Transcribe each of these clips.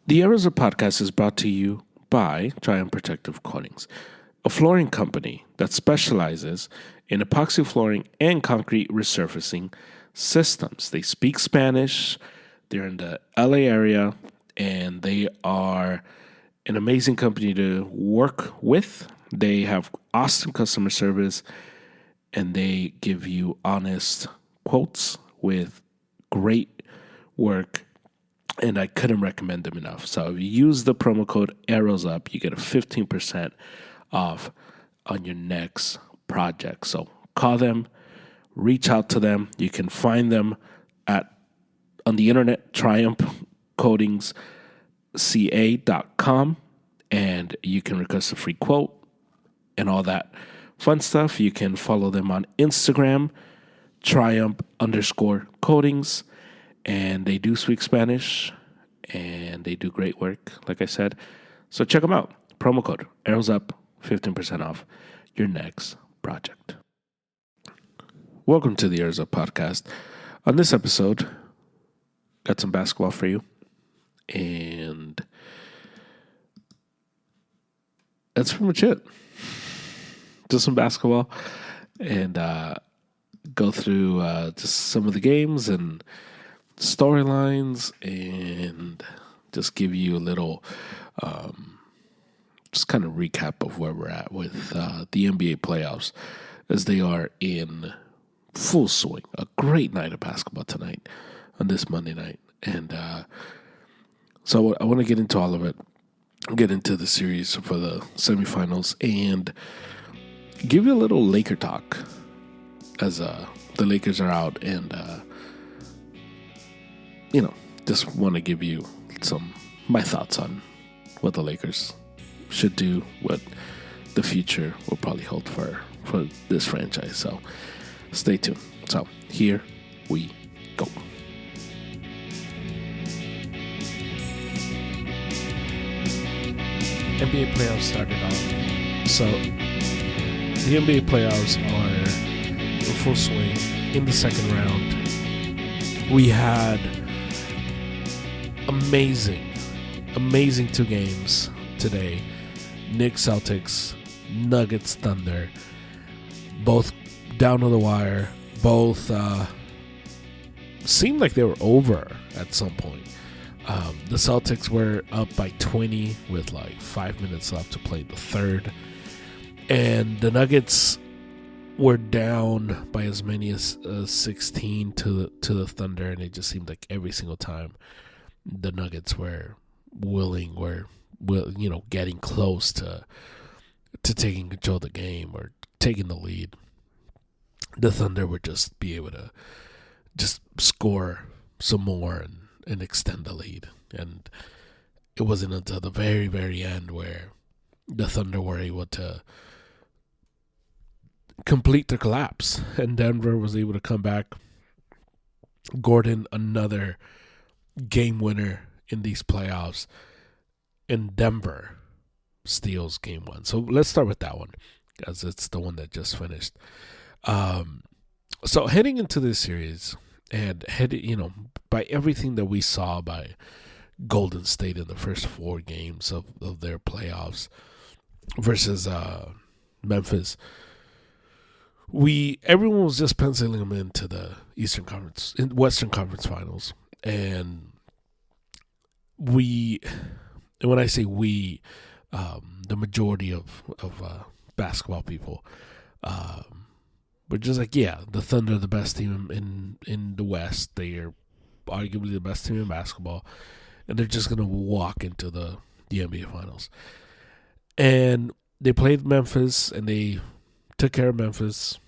The Arizona podcast is brought to you by Giant Protective Coatings, a flooring company that specializes in epoxy flooring and concrete resurfacing systems. They speak Spanish, they're in the LA area, and they are an amazing company to work with. They have awesome customer service and they give you honest quotes with great work, and I couldn't recommend them enough. So if you use the promo code ArrowsUp, you get a 15% off on your next project. So call them, reach out to them. You can find them on the internet, triumphcoatingsca.com, and you can request a free quote and all that fun stuff. You can follow them on Instagram, triumph_coatings, and they do speak Spanish and they do great work, like I said. So check them out. Promo code ArrowsUp, 15% off your next project. Welcome to the Arizona podcast. On this episode, got some basketball for you, and that's pretty much it. Just some basketball, and go through just some of the games and storylines, and just give you a little just kind of recap of where we're at with the NBA playoffs as they are in full swing. A great night of basketball tonight on this Monday night, and so I want to get into all of it, get into the series for the semifinals, and give you a little Laker talk as the Lakers are out, and just want to give you my thoughts on what the Lakers should do, what the future will probably hold for this franchise. So stay tuned. So here we go. NBA playoffs started off. So the NBA playoffs are in full swing. In the second round, we had amazing two games today. Knicks, Celtics, Nuggets, Thunder. Both down to the wire. Both seemed like they were over at some point. The Celtics were up by 20 with like 5 minutes left to play the third. And the Nuggets were down by as many as 16 to the Thunder, and it just seemed like every single time the Nuggets were getting close to taking control of the game or taking the lead, the Thunder would just be able to just score some more and extend the lead. And it wasn't until the very, very end where the Thunder were able to complete the collapse, and Denver was able to come back. Gordon, another game winner in these playoffs, and Denver steals game one. So let's start with that one, as it's the one that just finished. So heading into this series, and by everything that we saw by Golden State in the first 4 games of their playoffs versus Memphis, everyone was just penciling them into the Western Conference Finals, and when I say we, the majority of basketball people, were just like, yeah, the Thunder are the best team in the West. They are arguably the best team in basketball, and they're just gonna walk into the NBA Finals. And they played Memphis, and they took care of Memphis,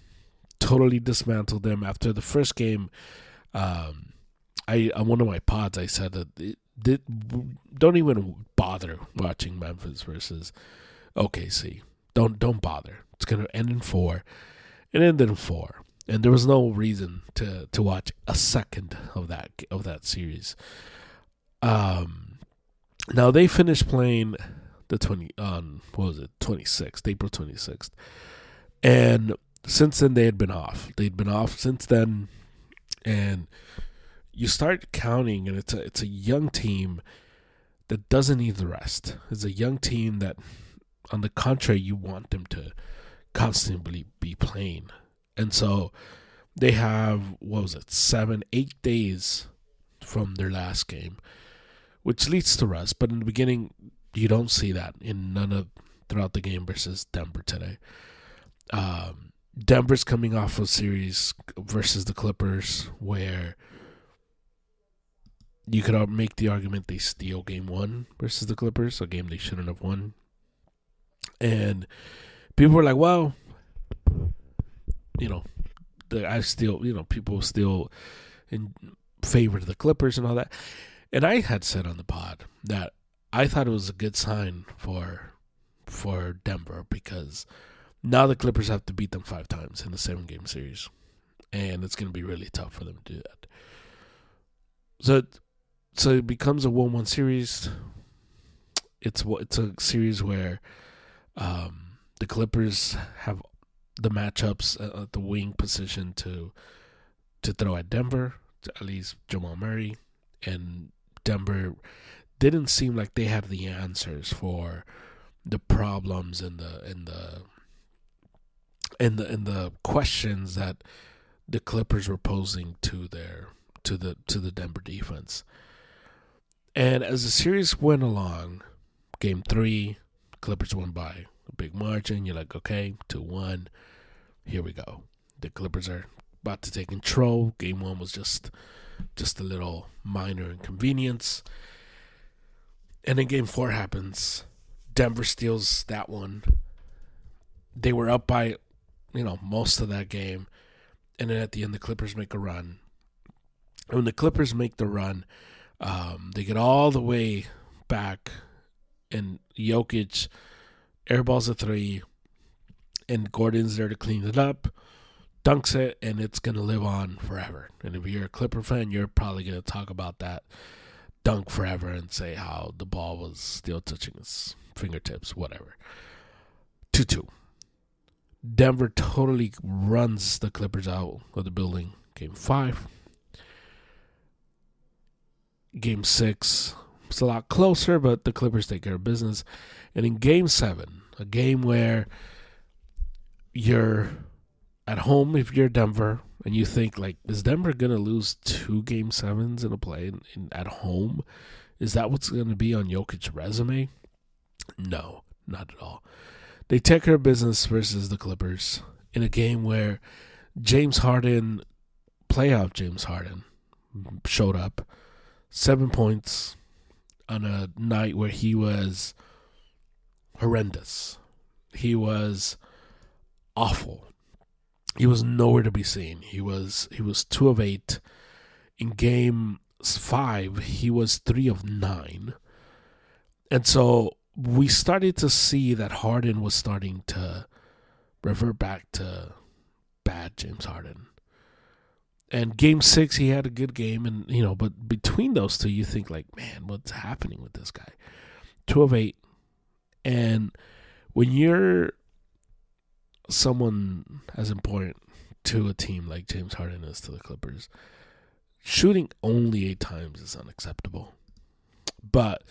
totally dismantled them. After the first game, on one of my pods, I said that don't even bother watching Memphis versus OKC. Don't bother. It's gonna end in 4. It ended in 4, and there was no reason to watch a second of that series. Now they finished playing the 26th, April 26th, and since then they had been off. They'd been off since then, and you start counting, and it's a young team that doesn't need the rest. It's a young team that, on the contrary, you want them to constantly be playing. And so they have, 7, 8 days from their last game, which leads to rest. But in the beginning, you don't see that throughout the game versus Denver today. Denver's coming off a series versus the Clippers where you could make the argument they steal game 1 versus the Clippers, a game they shouldn't have won. And people were like, well, people still in favor of the Clippers and all that. And I had said on the pod that I thought it was a good sign for Denver, because now the Clippers have to beat them 5 times in the 7-game series, and it's going to be really tough for them to do that. So it becomes a 1-1 series. It's a series where the Clippers have the matchups at the wing position to throw at Denver, at least Jamal Murray, and Denver didn't seem like they had the answers for the problems and the questions that the Clippers were posing to the Denver defense. And as the series went along, game 3, Clippers won by a big margin. You're like, okay, 2-1. Here we go. The Clippers are about to take control. Game 1 was just a little minor inconvenience. And then game 4 happens. Denver steals that one. They were up by, most of that game. And then at the end, the Clippers make a run. And when the Clippers make the run, they get all the way back, and Jokic airballs a 3, and Gordon's there to clean it up, dunks it, and it's going to live on forever. And if you're a Clipper fan, you're probably going to talk about that dunk forever and say how the ball was still touching his fingertips, whatever. 2-2. Denver totally runs the Clippers out of the building. Game 5. Game 6, it's a lot closer, but the Clippers take care of business. And in Game 7, a game where you're at home if you're Denver, and you think, like, is Denver going to lose 2 Game 7s in a play at home? Is that what's going to be on Jokic's resume? No, not at all. They take care of business versus the Clippers in a game where playoff James Harden, showed up. 7 points on a night where he was horrendous. He was awful. He was nowhere to be seen. He was 2 of 8. In game 5, he was 3 of 9. And so we started to see that Harden was starting to revert back to bad James Harden. And game 6, he had a good game, and but between those two, you think, like, man, what's happening with this guy? 2 of 8, and when you're someone as important to a team like James Harden is to the Clippers, shooting only 8 times is unacceptable. But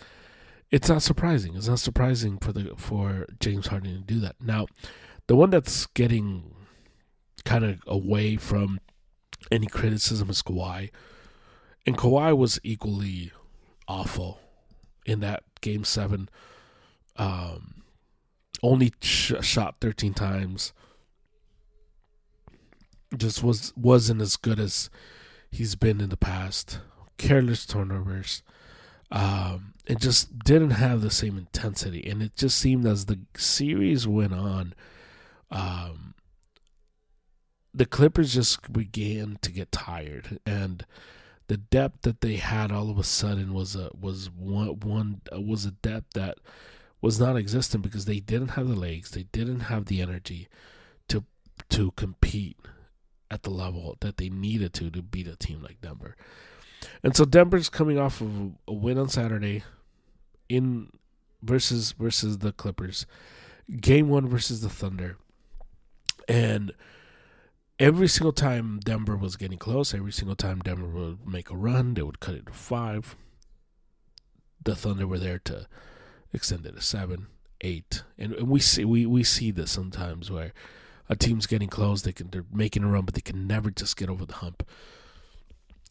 it's not surprising. It's not surprising for James Harden to do that. Now, the one that's getting kind of away from any criticism is Kawhi. And Kawhi was equally awful in that Game 7. Only shot 13 times. Just wasn't as good as he's been in the past. Careless turnovers. It just didn't have the same intensity. And it just seemed as the series went on, the Clippers just began to get tired, and the depth that they had all of a sudden was a depth that was not existent because they didn't have the legs, they didn't have the energy to compete at the level that they needed to beat a team like Denver. And so Denver's coming off of a win on Saturday in versus the Clippers, Game 1 versus the Thunder, and every single time Denver was getting close, every single time Denver would make a run, they would cut it to 5. the Thunder were there to extend it to 7, 8, and we see this sometimes where a team's getting close, they're making a run, but they can never just get over the hump.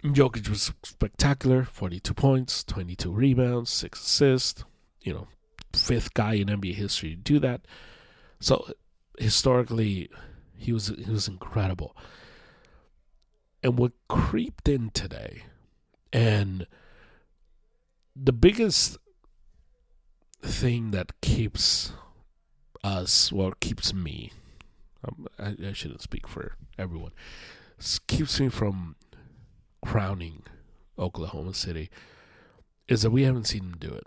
Jokic was spectacular, 42 points, 22 rebounds, 6 assists, fifth guy in NBA history to do that. So historically, he was incredible. And what creeped in today, and the biggest thing that keeps me, I shouldn't speak for everyone, keeps me from crowning Oklahoma City, is that we haven't seen them do it.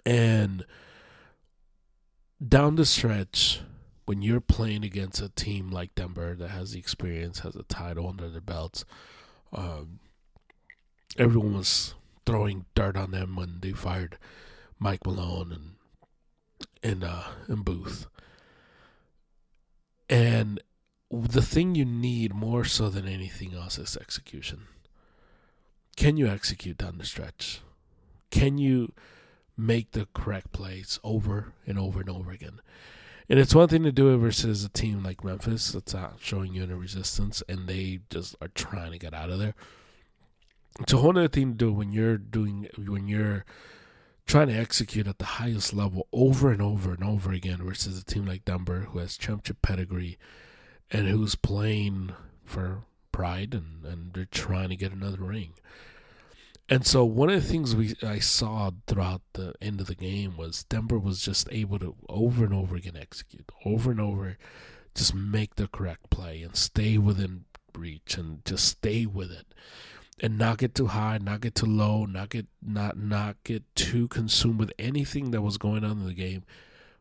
And down the stretch, when you're playing against a team like Denver that has the experience, has a title under their belts, everyone was throwing dirt on them when they fired Mike Malone and Booth. And the thing you need more so than anything else is execution. Can you execute down the stretch? Can you make the correct plays over and over and over again? And it's one thing to do it versus a team like Memphis that's not showing you any resistance and they just are trying to get out of there. It's a whole other thing to do when you're trying to execute at the highest level over and over and over again versus a team like Denver who has championship pedigree and who's playing for pride and they're trying to get another ring. And so one of the things I saw throughout the end of the game was Denver was just able to over and over again execute, over and over, just make the correct play and stay within reach and just stay with it. And not get too high, not get too low, not get too consumed with anything that was going on in the game,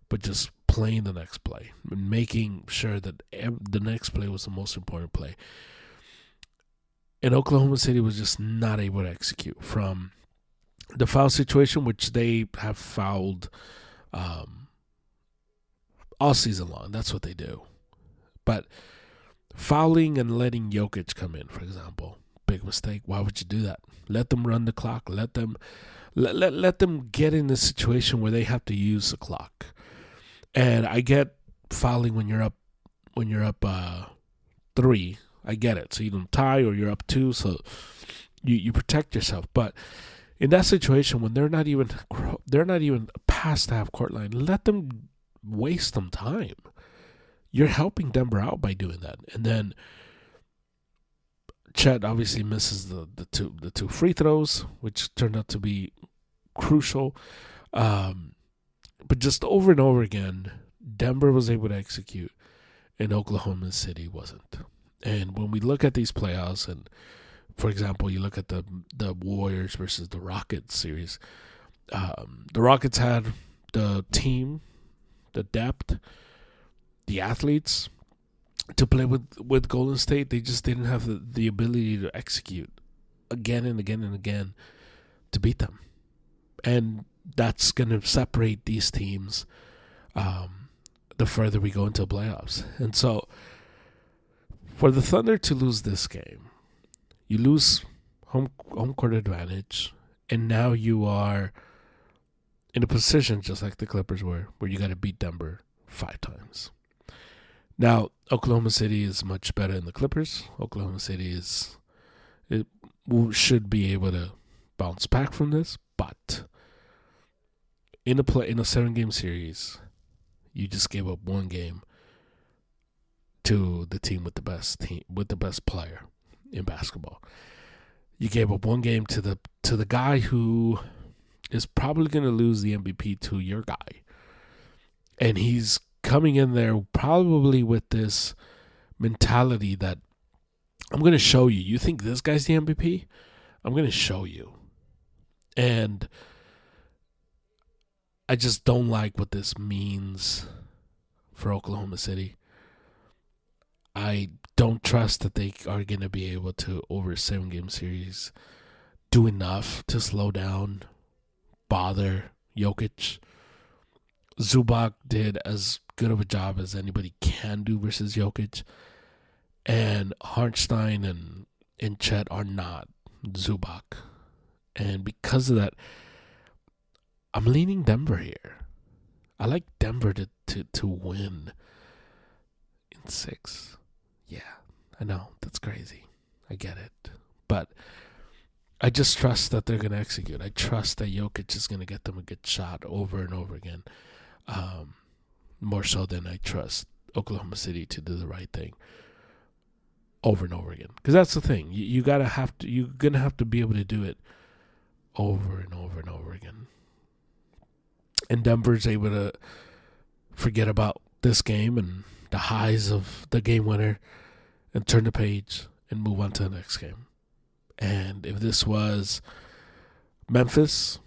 but just playing the next play and making sure that the next play was the most important play. And Oklahoma City was just not able to execute from the foul situation, which they have fouled all season long. That's what they do. But fouling and letting Jokic come in, for example, big mistake. Why would you do that? Let them run the clock. Let them get in a situation where they have to use the clock. And I get fouling when you're up 3. I get it. So you don't tie or you're up 2, so you protect yourself. But in that situation, when they're not even past the half court line, let them waste some time. You're helping Denver out by doing that. And then Chet obviously misses the two free throws, which turned out to be crucial. But just over and over again, Denver was able to execute, and Oklahoma City wasn't. And when we look at these playoffs, and for example, you look at the Warriors versus the Rockets series, the Rockets had the team, the depth, the athletes to play with Golden State. They just didn't have the ability to execute again and again and again to beat them. And that's going to separate these teams the further we go into playoffs. And so for the Thunder to lose this game, you lose home court advantage, and now you are in a position just like the Clippers were, where you got to beat Denver 5 times. Now, Oklahoma City is much better than the Clippers. Oklahoma City should be able to bounce back from this, but in a 7-game series, you just gave up 1 game to the team with the best player in basketball. You gave up 1 game to the guy who is probably going to lose the MVP to your guy. And he's coming in there probably with this mentality that I'm going to show you. You think this guy's the MVP? I'm going to show you. And I just don't like what this means for Oklahoma City. I don't trust that they are going to be able to, over a 7-game series, do enough to slow down, bother Jokic. Zubac did as good of a job as anybody can do versus Jokic. And Hartenstein and Chet are not Zubac. And because of that, I'm leaning Denver here. I like Denver to win in 6. Yeah, I know. That's crazy. I get it. But I just trust that they're going to execute. I trust that Jokic is going to get them a good shot over and over again. More so than I trust Oklahoma City to do the right thing over and over again. Because that's the thing. You're going to have to be able to do it over and over and over again. And Denver's able to forget about this game and the highs of the game winner and turn the page and move on to the next game. And if this was Memphis,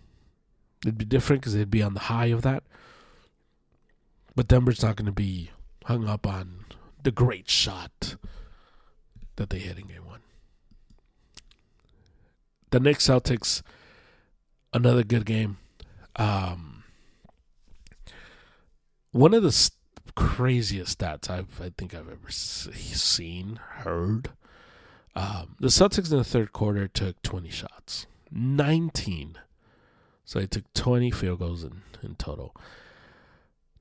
it'd be different because they'd be on the high of that. But Denver's not going to be hung up on the great shot that they hit in game 1. The Knicks Celtics, another good game. One of the craziest stats I think I've ever heard. The Celtics in the third quarter took 20 shots. 19. So they took 20 field goals in total.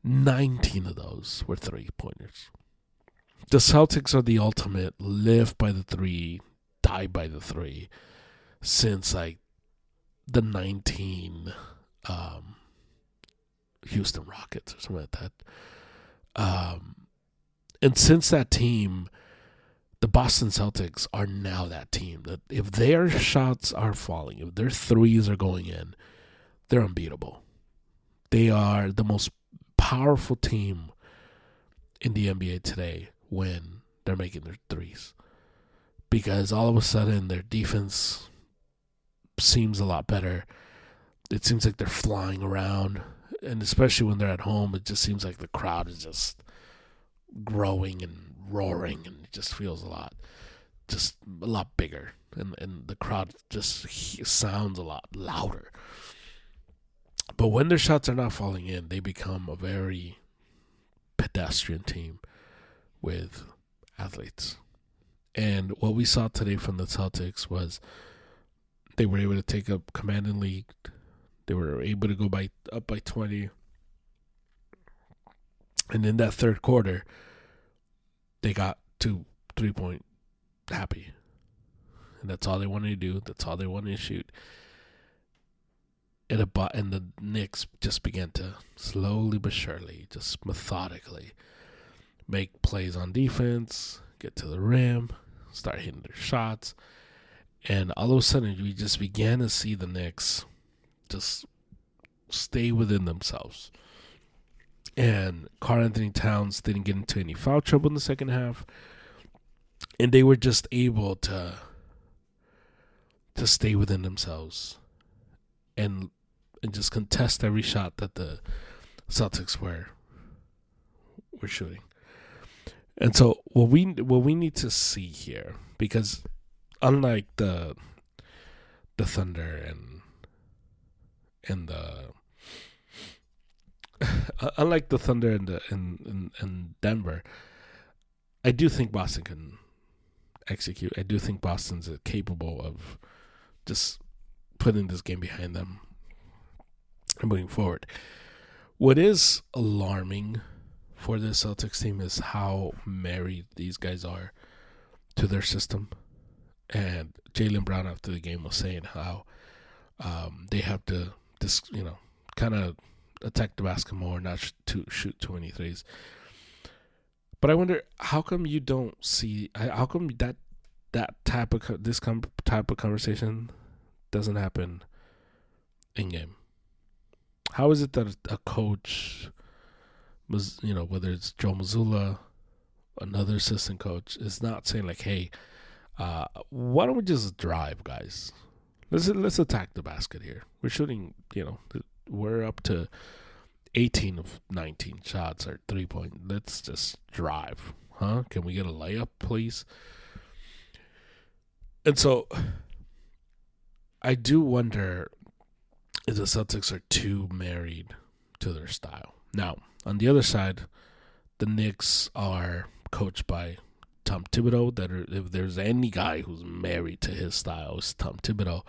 19 of those were 3-pointers. The Celtics are the ultimate live by the 3, die by the 3 since like the 19 Houston Rockets or something like that. And since that team, the Boston Celtics are now that team that if their shots are falling, if their threes are going in, they're unbeatable. They are the most powerful team in the NBA today when they're making their threes. Because all of a sudden their defense seems a lot better. It seems like they're flying around. And especially when they're at home, it just seems like the crowd is just growing and roaring, and it just feels a lot bigger. And the crowd just sounds a lot louder. But when their shots are not falling in, they become a very pedestrian team with athletes. And what we saw today from the Celtics was they were able to take a commanding lead. They were able to go up by 20. And in that third quarter, they got to 3-point happy. And that's all they wanted to do. That's all they wanted to shoot. And the Knicks just began to slowly but surely, just methodically, make plays on defense, get to the rim, start hitting their shots. And all of a sudden, we just began to see the Knicks just stay within themselves. And Karl-Anthony Towns didn't get into any foul trouble in the second half. And they were just able to stay within themselves and just contest every shot that the Celtics were shooting. And so what we need to see here, because unlike the Thunder and the unlike the Thunder and Denver, I do think Boston can execute. I do think Boston's capable of just putting this game behind them and moving forward. What is alarming for the Celtics team is how married these guys are to their system. And Jaylen Brown after the game was saying how they have to kind of attack the basket more, not to shoot too many threes. But I wonder, how come you don't see? How come that type of conversation doesn't happen in game? How is it that a coach was, whether it's Joe Mazzulla, another assistant coach, is not saying like, hey, why don't we just drive, guys? Let's attack the basket here. We're shooting, we're up to 18 of 19 shots or 3-point. Let's just drive. Huh? Can we get a layup, please? And so I do wonder if the Celtics are too married to their style. Now, on the other side, the Knicks are coached by Tom Thibodeau. If there's any guy who's married to his style, it's Tom Thibodeau.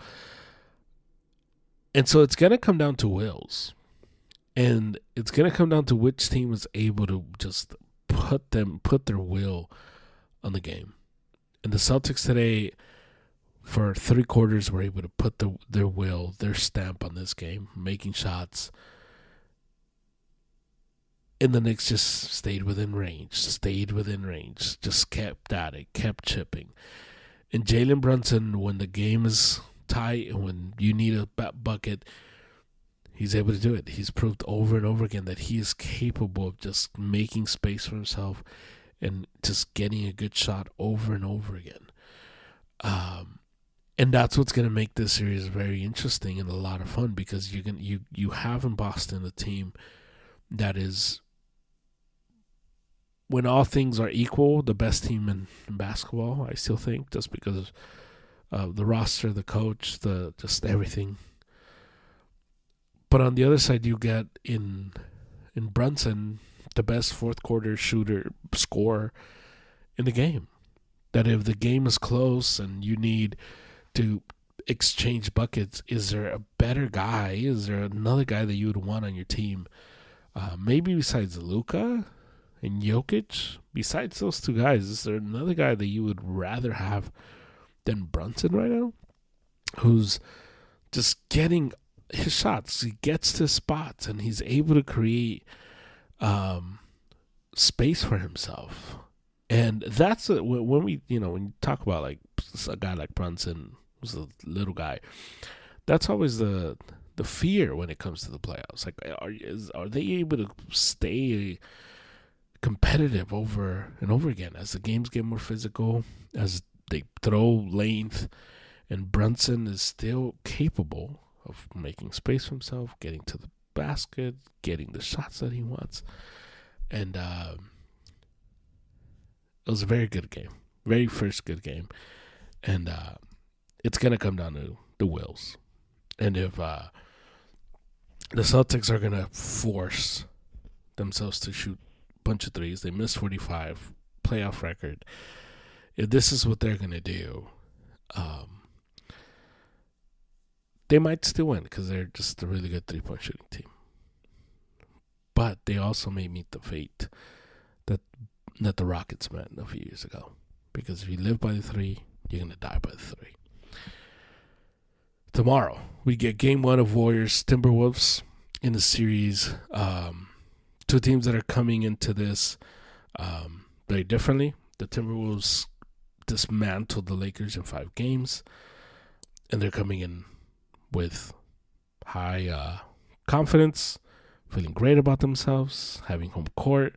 And so it's going to come down to wills. And it's going to come down to which team is able to just put their will on the game. And the Celtics today, for 3 quarters, were able to put their will, their stamp on this game, making shots. And the Knicks just stayed within range, just kept at it, kept chipping. And Jalen Brunson, when the game is tight and when you need a bucket, he's able to do it. He's proved over and over again that he is capable of just making space for himself and just getting a good shot over and over again. And that's what's going to make this series very interesting and a lot of fun, because you have in Boston a team that is, when all things are equal, the best team in basketball, I still think, just because of the roster, the coach, just everything. But on the other side, you get in Brunson the best fourth quarter scorer in the game. That if the game is close and you need to exchange buckets, is there a better guy? Is there another guy that you would want on your team? Maybe besides Luka and Jokic, besides those 2 guys, is there another guy that you would rather have than Brunson right now? Who's just getting his shots, he gets to spots, and he's able to create space for himself. And that's when when you talk about like a guy like Brunson, who's a little guy, that's always the fear when it comes to the playoffs. Like, are they able to stay competitive over and over again as the games get more physical, as they throw length, and Brunson is still capable of making space for himself, getting to the basket, getting the shots that he wants. And it was a very good game. Very first good game. And it's going to come down to the wills. And if the Celtics are going to force themselves to shoot a bunch of threes, they missed 45, playoff record. If this is what they're going to do, they might still win because they're just a really good three-point shooting team. But they also may meet the fate that the Rockets met a few years ago. Because if you live by the 3, you're going to die by the 3. Tomorrow, we get Game 1 of Warriors-Timberwolves in the series. 2 teams that are coming into this very differently. The Timberwolves dismantled the Lakers in 5 games. And they're coming in with high confidence, feeling great about themselves, having home court,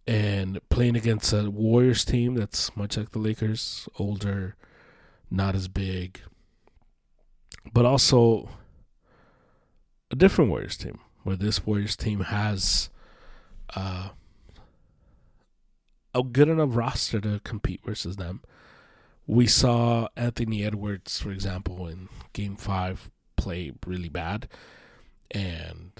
and playing against a Warriors team that's much like the Lakers, older, not as big, but also a different Warriors team, where this Warriors team has a good enough roster to compete versus them. We saw Anthony Edwards, for example, in Game 5 play really bad. And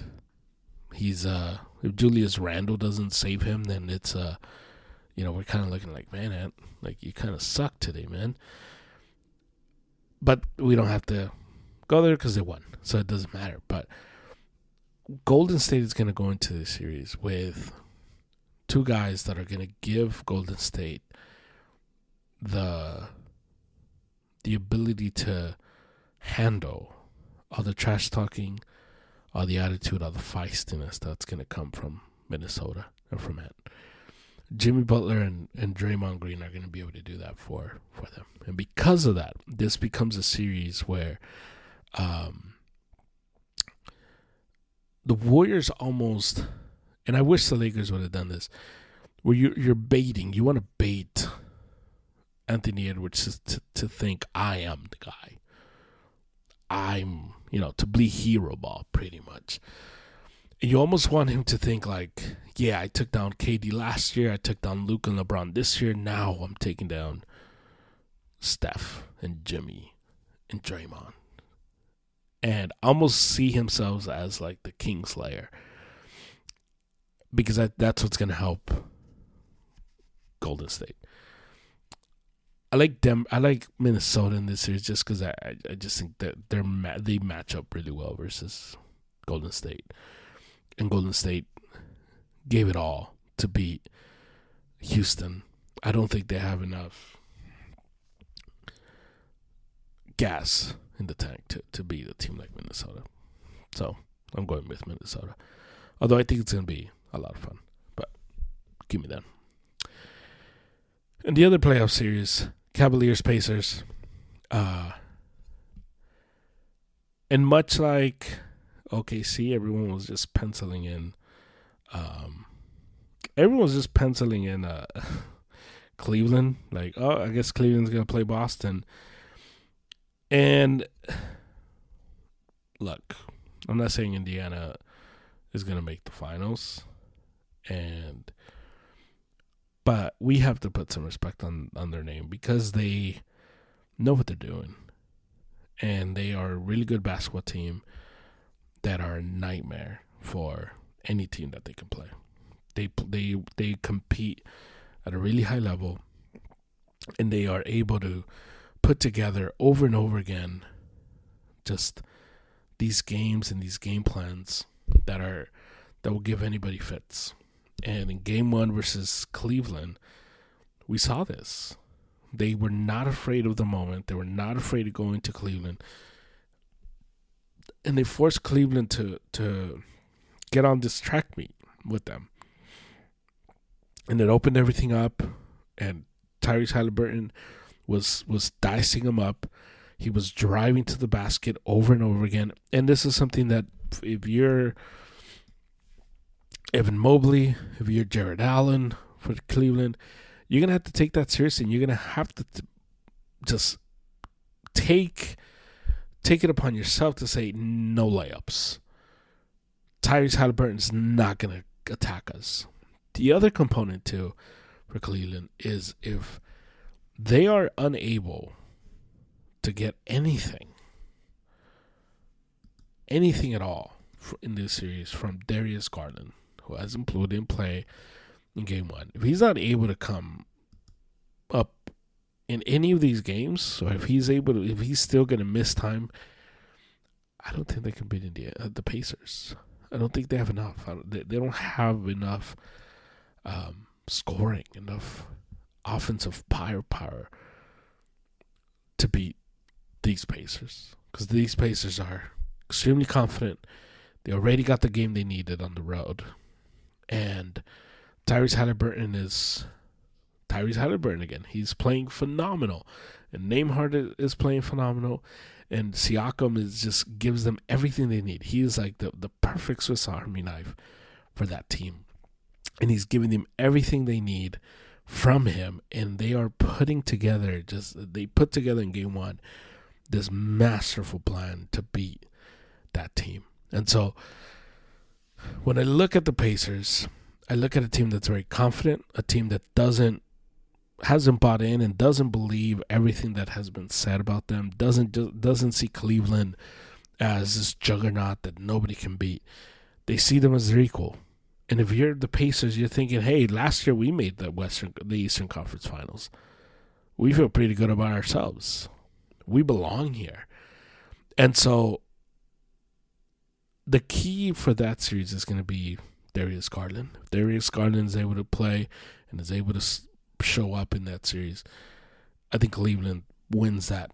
he's if Julius Randle doesn't save him, then it's we're kind of looking like, man, Ant, like you kind of suck today, man. But we don't have to go there because they won, so it doesn't matter. But Golden State is going to go into this series with 2 guys that are going to give Golden State the ability to handle all the trash talking, all the attitude, all the feistiness that's going to come from Minnesota or from Ant. Jimmy Butler and Draymond Green are going to be able to do that for them. And because of that, this becomes a series where the Warriors almost, and I wish the Lakers would have done this, where you're baiting. You want to bait Anthony Edwards to think, I am the guy. I'm, to play hero ball pretty much. And you almost want him to think like, yeah, I took down KD last year. I took down Luke and LeBron this year. Now I'm taking down Steph and Jimmy and Draymond. And almost see himself as like the Kingslayer. Because that's what's going to help Golden State. I like them. I like Minnesota in this series just because I just think that they match up really well versus Golden State, and Golden State gave it all to beat Houston. I don't think they have enough gas in the tank to beat a team like Minnesota. So I'm going with Minnesota. Although I think it's going to be a lot of fun. But give me that. And the other playoff series, Cavaliers-Pacers. And much like OKC, everyone was just penciling in Cleveland. Like, I guess Cleveland's going to play Boston. And look, I'm not saying Indiana is going to make the finals, but we have to put some respect on their name because they know what they're doing, and they are a really good basketball team that are a nightmare for any team that they can play. They compete at a really high level, and they are able to put together over and over again just these games and these game plans that will give anybody fits. And in game 1 versus Cleveland, we saw this. They were not afraid of the moment. They were not afraid of going to Cleveland. And they forced Cleveland to get on this track meet with them. And it opened everything up, and Tyrese Halliburton was dicing them up. He was driving to the basket over and over again. And this is something that if you're Evan Mobley, if you're Jared Allen for Cleveland, you're going to have to take that seriously. And you're going to have to just take it upon yourself to say no layups. Tyrese Halliburton's not going to attack us. The other component, too, for Cleveland is if they are unable to get anything at all in this series from Darius Garland, who hasn't played in play in game 1. If he's not able to come up in any of these games, or if he's still going to miss time, I don't think they can beat the Pacers. I don't think they have enough. They don't have enough scoring, enough offensive firepower to beat these Pacers, because these Pacers are extremely confident. They already got the game they needed on the road, and Tyrese Halliburton is Tyrese Halliburton again. He's playing phenomenal, and Nembhard is playing phenomenal, and Siakam just gives them everything they need. He is like the perfect Swiss Army knife for that team, and he's giving them everything they need from him, and they are putting together they put together in game 1 this masterful plan to beat that team. And so when I look at the Pacers, I look at a team that's very confident, a team that hasn't bought in and doesn't believe everything that has been said about them, doesn't see Cleveland as this juggernaut that nobody can beat. They see them as their equal. And if you're the Pacers, you're thinking, hey, last year we made the Eastern Conference Finals. We feel pretty good about ourselves. We belong here. And so the key for that series is going to be Darius Garland. If Darius Garland is able to play and is able to show up in that series, I think Cleveland wins that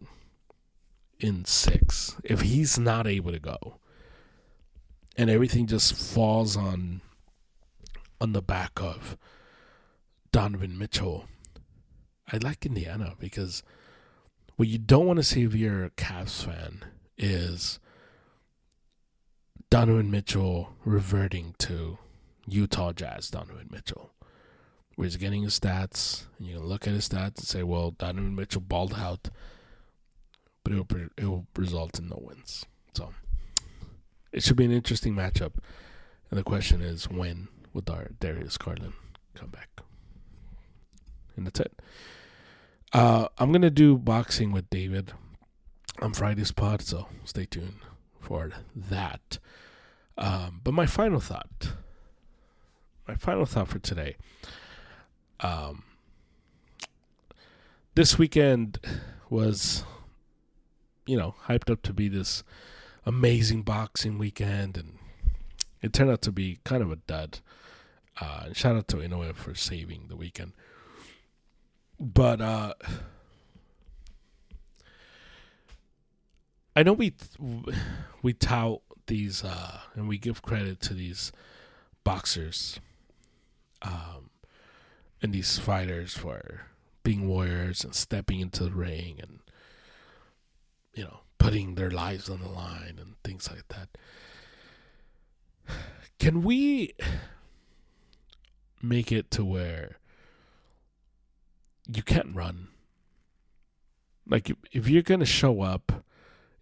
in 6. If he's not able to go, and everything just falls on the back of Donovan Mitchell, I like Indiana, because what you don't want to see if you're a Cavs fan is Donovan Mitchell reverting to Utah Jazz Donovan Mitchell, where he's getting his stats, and you can look at his stats and say, well, Donovan Mitchell balled out, but it will result in no wins. So it should be an interesting matchup, and the question is, when will Darius Garland come back? And that's it. I'm going to do boxing with David on Friday's pod, so stay tuned for that. But my final thought for today, this weekend was, hyped up to be this amazing boxing weekend, and it turned out to be kind of a dud. And shout out to Inoue for saving the weekend. But I know we tout these and we give credit to these boxers and these fighters for being warriors and stepping into the ring and putting their lives on the line and things like that. Can we make it to where you can't run? Like, if you're going to show up,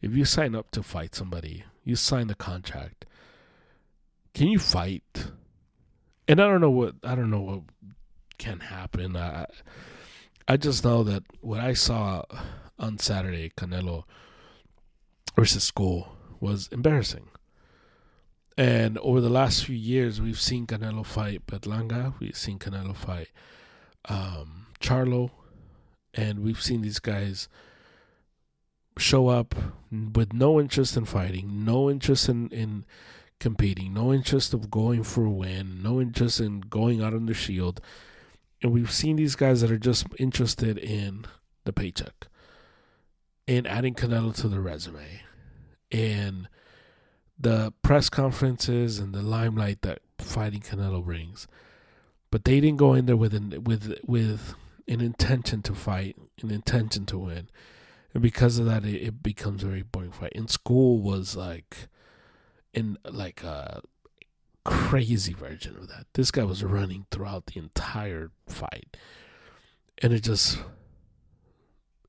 if you sign up to fight somebody, you sign the contract, can you fight? And I don't know what can happen. I just know that what I saw on Saturday, Canelo versus Skull, was embarrassing. And over the last few years, we've seen Canelo fight Berlanga, we've seen Canelo fight Charlo, and we've seen these guys show up with no interest in fighting, no interest in competing, no interest of going for a win, no interest in going out on the shield. And we've seen these guys that are just interested in the paycheck and adding Canelo to the resume and the press conferences and the limelight that fighting Canelo brings. But they didn't go in there with an intention to fight, an intention to win. And because of that, it becomes a very boring fight. In School was like a crazy version of that. This guy was running throughout the entire fight. And it was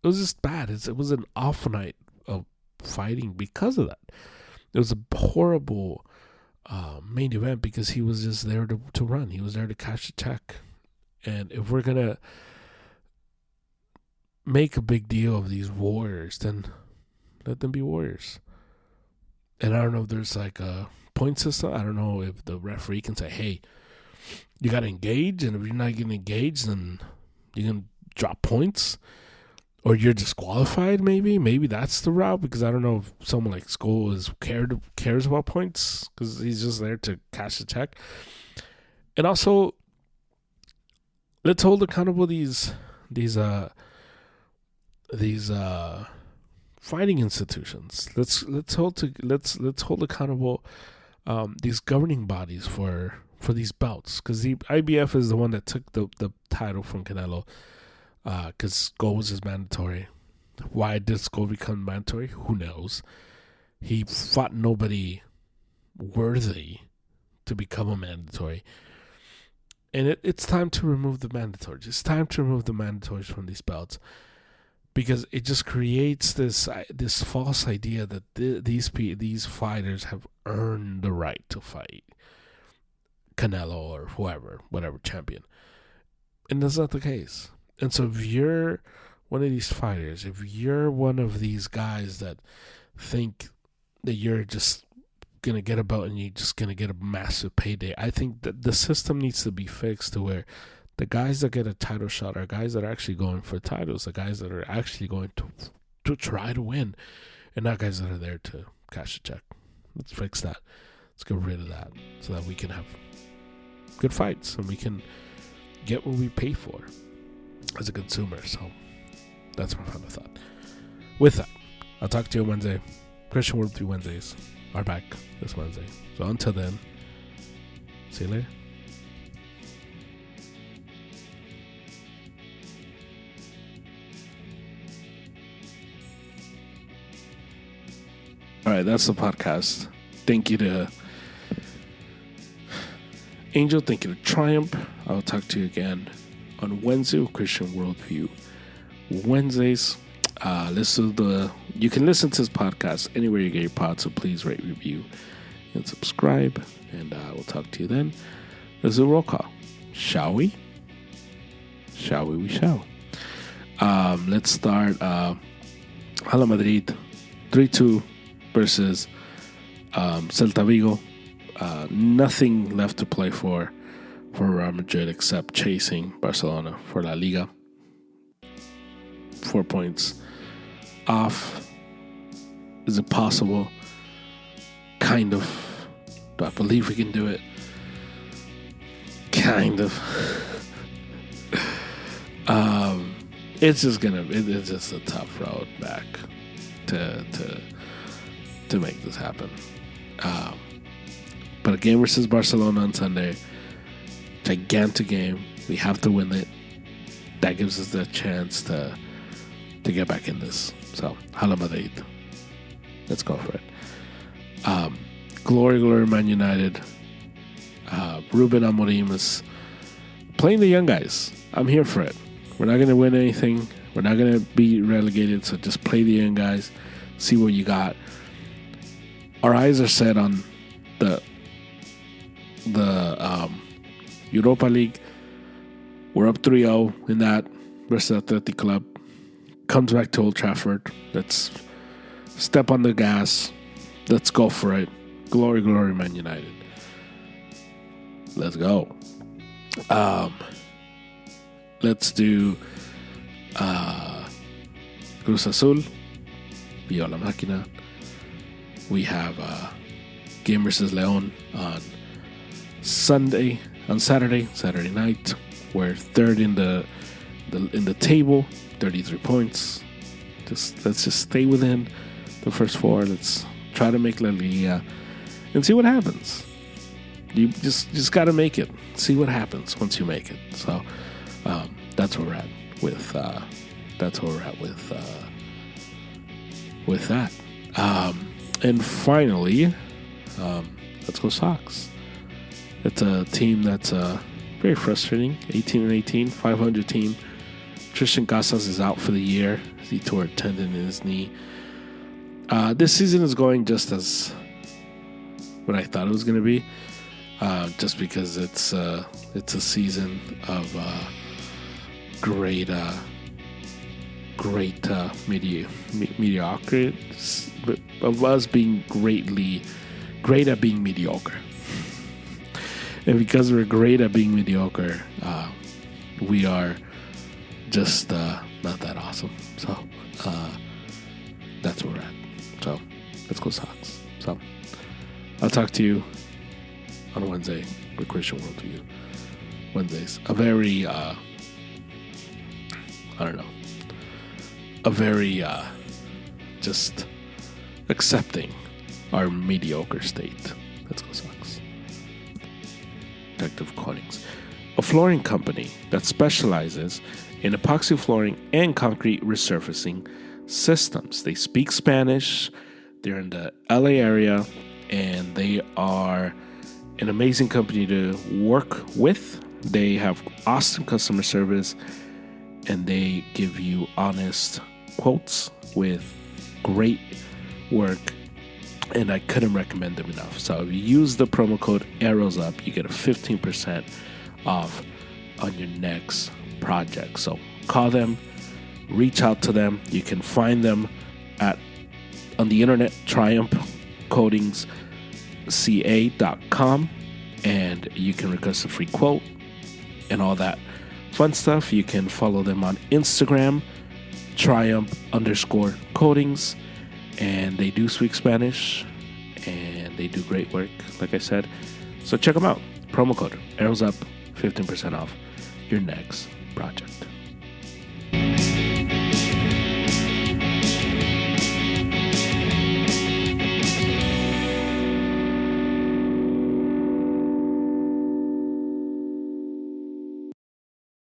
just bad. It was an awful night of fighting because of that. It was a horrible main event because he was just there to run. He was there to cash a check. And if we're going to make a big deal of these warriors, then let them be warriors. And I don't know if there's like a point system. I don't know if the referee can say, hey, you got to engage, and if you're not getting engaged, then you're going to drop points, or you're disqualified. Maybe that's the route, because I don't know if someone like Skull cares about points, because he's just there to cash a check. And also, let's hold accountable these fighting institutions. Let's hold accountable these governing bodies for these bouts, because the IBF is the one that took the title from Canelo, because Skull was mandatory. Why did Skull become mandatory? Who knows? He fought nobody worthy to become a mandatory. And it's time to remove the mandatories. It's time to remove the mandatories from these belts, because it just creates this false idea that these fighters have earned the right to fight Canelo or whatever champion. And that's not the case. And so if you're one of these fighters, if you're one of these guys that think that you're just going to get a belt and you're just going to get a massive payday, I think that the system needs to be fixed to where the guys that get a title shot are guys that are actually going for titles, the guys that are actually going to try to win, and not guys that are there to cash a check. Let's fix that. Let's get rid of that so that we can have good fights and we can get what we pay for as a consumer. So that's my final thought. With that, I'll talk to you on Wednesday. Christian World 3 Wednesdays are back this Wednesday. So until then, see you later. All right, that's the podcast. Thank you to Angel. Thank you to Triumph. I'll talk to you again on Wednesday with Christian Worldview Wednesdays. You can listen to this podcast anywhere you get your pod, so please rate, review, and subscribe. And we'll talk to you then. Let's do a roll call. Shall we? Shall we? We shall. Let's start. Hala Madrid 3-2 versus Celta Vigo. Nothing left to play for Real Madrid except chasing Barcelona for La Liga. 4 points off. Is it possible? Kind of. Do I believe we can do it? Kind of. It's just it's just a tough road back to make this happen. But a game versus Barcelona on Sunday, gigantic game. We have to win it. That gives us the chance to get back in this. So, Hala Madrid. Let's go for it. Glory, Man United. Ruben Amorim is playing the young guys. I'm here for it. We're not going to win anything. We're not going to be relegated. So just play the young guys. See what you got. Our eyes are set on the Europa League. We're up 3-0 in that versus Athletic Club. Comes back to Old Trafford. Let's step on the gas. Let's go for it. Glory, Man United. Let's go. Let's do Cruz Azul, Viva la Máquina. We have game versus León on Saturday night. We're third in the table, 33 points. Let's just stay within the first four. Let's try to make La Liga and see what happens. You just got to make it. See what happens once you make it. So that's where we're at with that. And finally, let's go Sox. It's a team that's very frustrating. 18-18, 500 team. Tristan Casas is out for the year. He tore a tendon in his knee. This season is going just as what I thought it was going to be. Just because it's a season of great mediocrity, of us being great at being mediocre. And because we're great at being mediocre, we are just not that awesome. So that's where we're at. So let's go Sox. So I'll talk to you on Wednesday with Christian World to you. Wednesdays. A very just accepting our mediocre state. Let's go Sox. Protective Coatings, a flooring company that specializes in epoxy flooring and concrete resurfacing systems. They speak Spanish. They're in the LA area, and they are an amazing company to work with. They have awesome customer service, and they give you honest quotes with great work, and I couldn't recommend them enough. So if you use the promo code ARROWSUP, you get a 15% off on your next project. So call them, reach out to them. You can find them on the internet, triumphcoatingsca.com, and you can request a free quote and all that fun stuff. You can follow them on Instagram, triumph_coatings, and they do speak Spanish, and they do great work, like I said. So check them out. Promo code ARROWSUP, 15% off your next project.